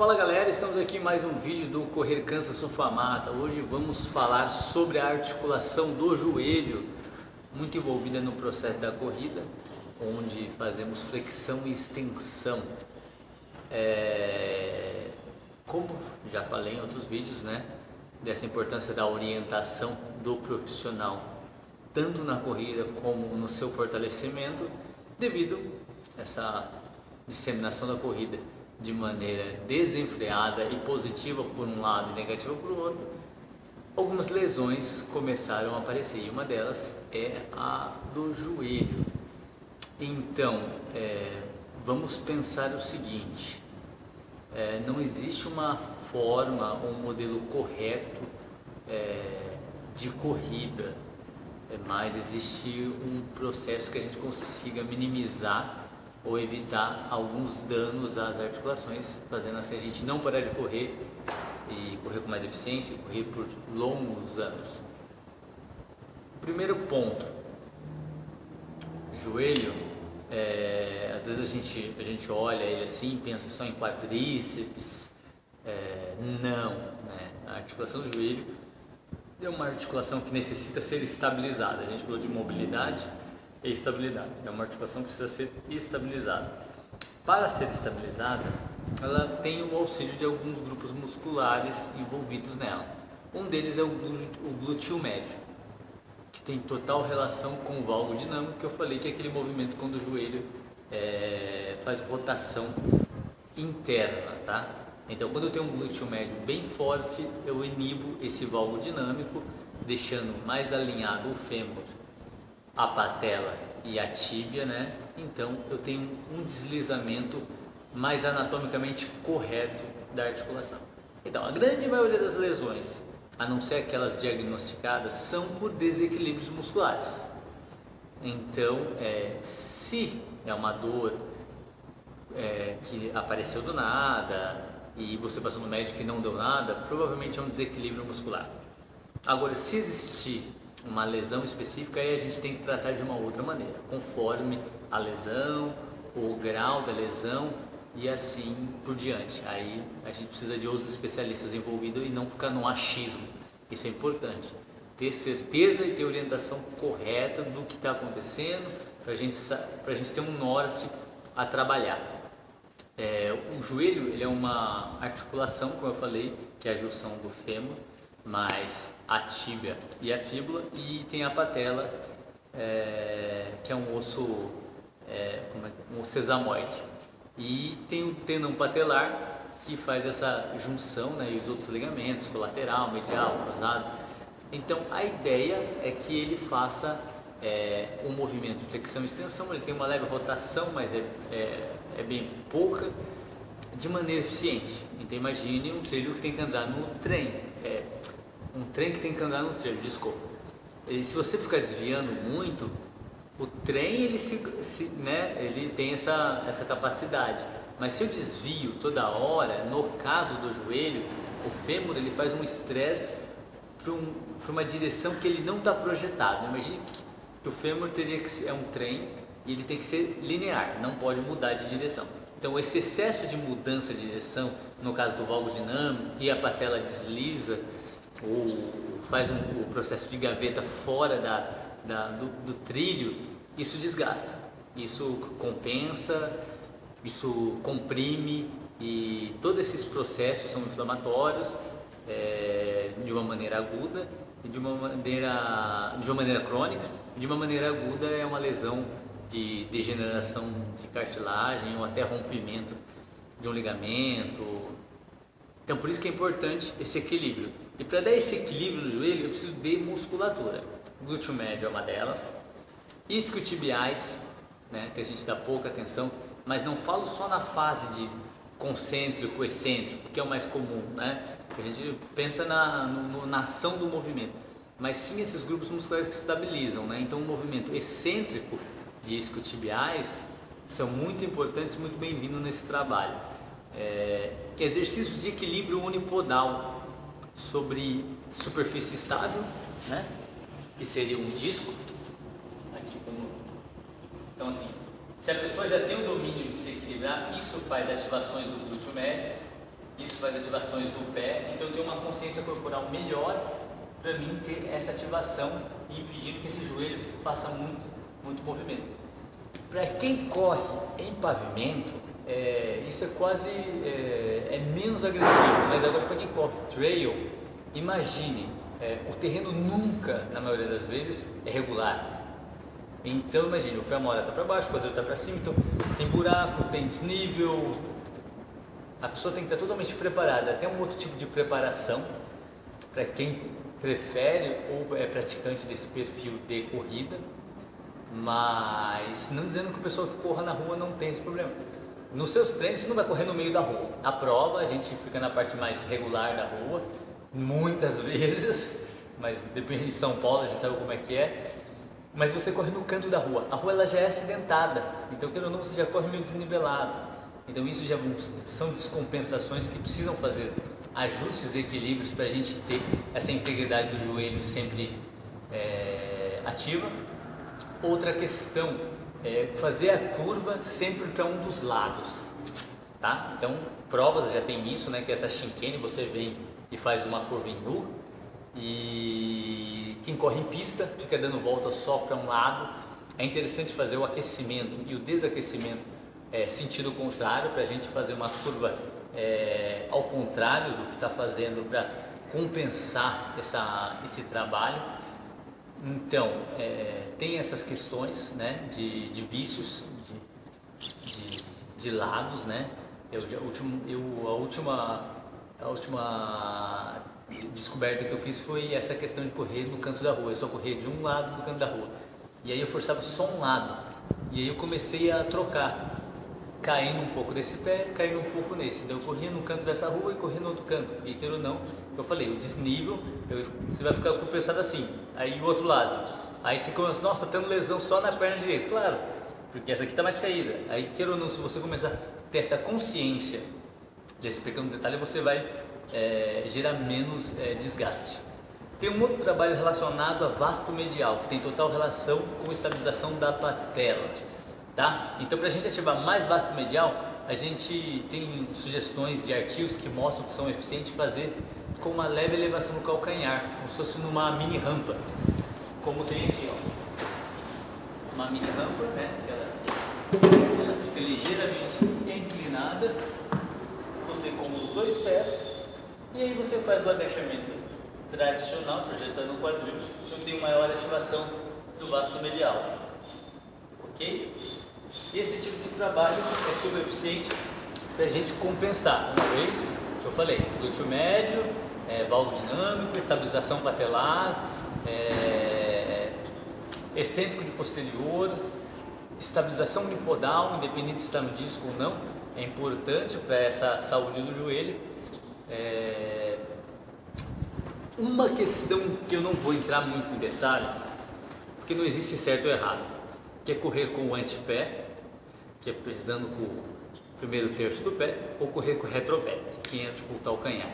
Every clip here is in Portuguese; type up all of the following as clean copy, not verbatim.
Fala galera, estamos aqui em mais um vídeo do Correr Cansa Sofá Mata. Hoje vamos falar sobre a articulação do joelho, muito envolvida no processo da corrida, onde fazemos flexão e extensão. Como já falei em outros vídeos, né, dessa importância da orientação do profissional, tanto na corrida como no seu fortalecimento, devido a essa disseminação da corrida de maneira desenfreada e positiva por um lado e negativa por outro, algumas lesões começaram a aparecer, e uma delas é a do joelho. Então, vamos pensar o seguinte: não existe uma forma, um modelo correto de corrida, mas existe um processo que a gente consiga minimizar ou evitar alguns danos às articulações, fazendo assim a gente não parar de correr e correr com mais eficiência, correr por longos anos. Primeiro ponto: joelho, às vezes a gente olha ele assim, pensa só em quadríceps, não, né? A articulação do joelho é uma articulação que necessita ser estabilizada. A gente falou de mobilidade e estabilidade. É uma articulação que precisa ser estabilizada. Para ser estabilizada, ela tem o auxílio de alguns grupos musculares envolvidos nela. Um deles é o glúteo médio, que tem total relação com o valgo dinâmico, que eu falei que é aquele movimento quando o joelho faz rotação interna, tá? Então, quando eu tenho um glúteo médio bem forte, eu inibo esse valgo dinâmico, deixando mais alinhado o fêmur, a patela e a tíbia, né? Então eu tenho um deslizamento mais anatomicamente correto da articulação. Então, a grande maioria das lesões, a não ser aquelas diagnosticadas, são por desequilíbrios musculares. Então, se é uma dor que apareceu do nada e você passou no médico e não deu nada, provavelmente é um desequilíbrio muscular. Agora, se existir uma lesão específica, aí a gente tem que tratar de uma outra maneira, conforme a lesão, o grau da lesão e assim por diante. Aí a gente precisa de outros especialistas envolvidos e não ficar no achismo. Isso é importante, ter certeza e ter orientação correta do que está acontecendo, para a gente ter um norte a trabalhar. O joelho, ele é uma articulação, como eu falei, que é a junção do fêmur mais a tíbia e a fíbula, e tem a patela, que é um osso, um osso sesamoide, e tem o tendão patelar, que faz essa junção, né, e os outros ligamentos, colateral, medial, cruzado. Então a ideia é que ele faça um movimento de flexão e extensão. Ele tem uma leve rotação, mas é bem pouca, de maneira eficiente. Então imagine um trilho que tem que andar no trem, um trem que tem que andar no trilho, desculpa. E se você ficar desviando muito, o trem ele tem essa capacidade. Mas se eu desvio toda hora, no caso do joelho, o fêmur ele faz um estresse para uma direção que ele não está projetado. Imagine que o fêmur teria que ser um trem e ele tem que ser linear, não pode mudar de direção. Então esse excesso de mudança de direção, no caso do valgo dinâmico, e a patela desliza ou faz o processo de gaveta fora do trilho, isso desgasta, isso compensa, isso comprime, e todos esses processos são inflamatórios de uma maneira aguda e de uma maneira crônica. De uma maneira aguda é uma lesão de degeneração de cartilagem ou até rompimento de um ligamento. Então por isso que é importante esse equilíbrio. E para dar esse equilíbrio no joelho eu preciso de musculatura. O glúteo médio é uma delas, isquiotibiais, né, que a gente dá pouca atenção, mas não falo só na fase de concêntrico, excêntrico, que é o mais comum, né? A gente pensa na ação do movimento, mas sim esses grupos musculares que se estabilizam, né? Então o movimento excêntrico de isquiotibiais são muito importantes, muito bem-vindos nesse trabalho. Exercícios de equilíbrio unipodal sobre superfície estável, né? Que seria um disco. Então assim, se a pessoa já tem o domínio de se equilibrar, isso faz ativações do glúteo médio isso faz ativações do pé, então eu tenho uma consciência corporal melhor para mim ter essa ativação e impedindo que esse joelho faça muito movimento. Para quem corre em pavimento, isso é quase menos agressivo, mas agora para quem corre trail, imagine, o terreno nunca, na maioria das vezes, é regular. Então imagine, o pé uma hora está para baixo, o quadril está para cima, então tem buraco, tem desnível. A pessoa tem que estar totalmente preparada. Tem um outro tipo de preparação para quem prefere ou é praticante desse perfil de corrida, mas não dizendo que o pessoal que corra na rua não tem esse problema. Nos seus treinos você não vai correr no meio da rua. A prova a gente fica na parte mais regular da rua, muitas vezes, mas depende de São Paulo, a gente sabe como é que é. Mas você corre no canto da rua. A rua ela já é acidentada, então querendo ou não você já corre meio desnivelado. Então isso já são descompensações que precisam fazer ajustes e equilíbrios para a gente ter essa integridade do joelho sempre ativa. Outra questão é fazer a curva sempre para um dos lados, tá? Então provas já tem isso, né? Que essa chinquene você vem e faz uma curva em U, e quem corre em pista fica dando volta só para um lado. É interessante fazer o aquecimento e o desaquecimento sentido contrário, para a gente fazer uma curva ao contrário do que está fazendo para compensar esse trabalho. Então, tem essas questões, né, de vícios, de lados, né? A última descoberta que eu fiz foi essa questão de correr no canto da rua. Eu só corria de um lado do canto da rua, e aí eu forçava só um lado, e aí eu comecei a trocar, caindo um pouco desse pé, caindo um pouco nesse. Então eu corria no canto dessa rua e corria no outro canto, e queira ou não, eu falei, o desnível, você vai ficar compensado assim. Aí o outro lado, aí você começa, nossa, tá tendo lesão só na perna direita, claro, porque essa aqui tá mais caída. Aí queira ou não, se você começar a ter essa consciência desse pequeno detalhe, você vai gerar menos desgaste. Tem um outro trabalho relacionado a vasto medial, que tem total relação com a estabilização da patela, tá? Então, para a gente ativar mais vasto medial, a gente tem sugestões de artigos que mostram que são eficientes fazer com uma leve elevação no calcanhar, como se fosse numa mini rampa, como tem aqui, ó, uma mini rampa, né? Ela fica ligeiramente inclinada, você com os dois pés, e aí você faz o agachamento tradicional, projetando o quadril, então tem maior ativação do vasto medial, ok? E esse tipo de trabalho é super eficiente para a gente compensar, uma vez que eu falei, glúteo médio, valgo dinâmico, estabilização patelar, excêntrico de posterior, estabilização unipodal, independente se está no disco ou não, é importante para essa saúde do joelho. Uma questão que eu não vou entrar muito em detalhe, porque não existe certo ou errado, que é correr com o antepé, que é pesando com o primeiro terço do pé, ou correr com o retropé, que entra com o calcanhar.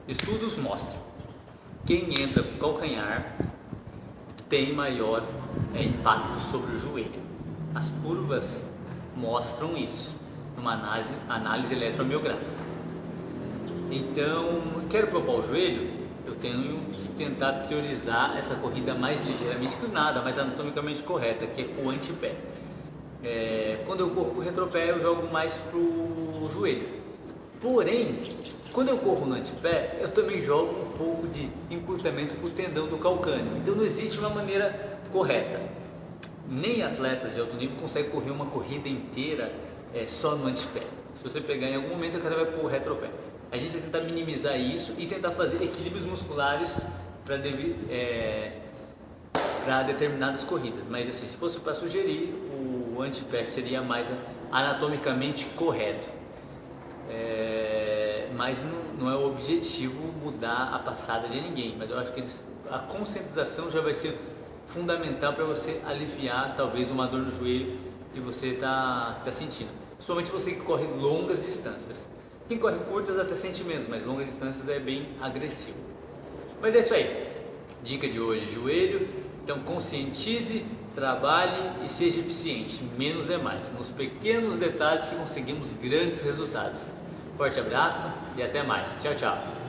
Estudos mostram que quem entra com o calcanhar tem maior impacto sobre o joelho. As curvas mostram isso numa análise eletromiográfica. Então, quero propor o joelho, eu tenho que tentar priorizar essa corrida mais ligeiramente inclinada, mais anatomicamente correta, que é com o antepé. Quando eu corro com o retropé, eu jogo mais para o joelho. Porém, quando eu corro no antepé, eu também jogo um pouco de encurtamento para o tendão do calcâneo. Então não existe uma maneira correta. Nem atletas de alto nível conseguem correr uma corrida inteira só no antepé. Se você pegar em algum momento, o cara vai para o retropé. A gente vai tentar minimizar isso e tentar fazer equilíbrios musculares para determinadas corridas. Mas assim, se fosse para sugerir, o antepé seria mais anatomicamente correto. Mas não é o objetivo mudar a passada de ninguém. Mas eu acho que a conscientização já vai ser fundamental para você aliviar talvez uma dor no joelho que você está sentindo. Principalmente você que corre longas distâncias. Quem corre curtas até sente menos, mas longas distâncias é bem agressivo. Mas é isso aí. Dica de hoje, joelho. Então conscientize, trabalhe e seja eficiente. Menos é mais. Nos pequenos detalhes que conseguimos grandes resultados. Forte abraço e até mais. Tchau, tchau.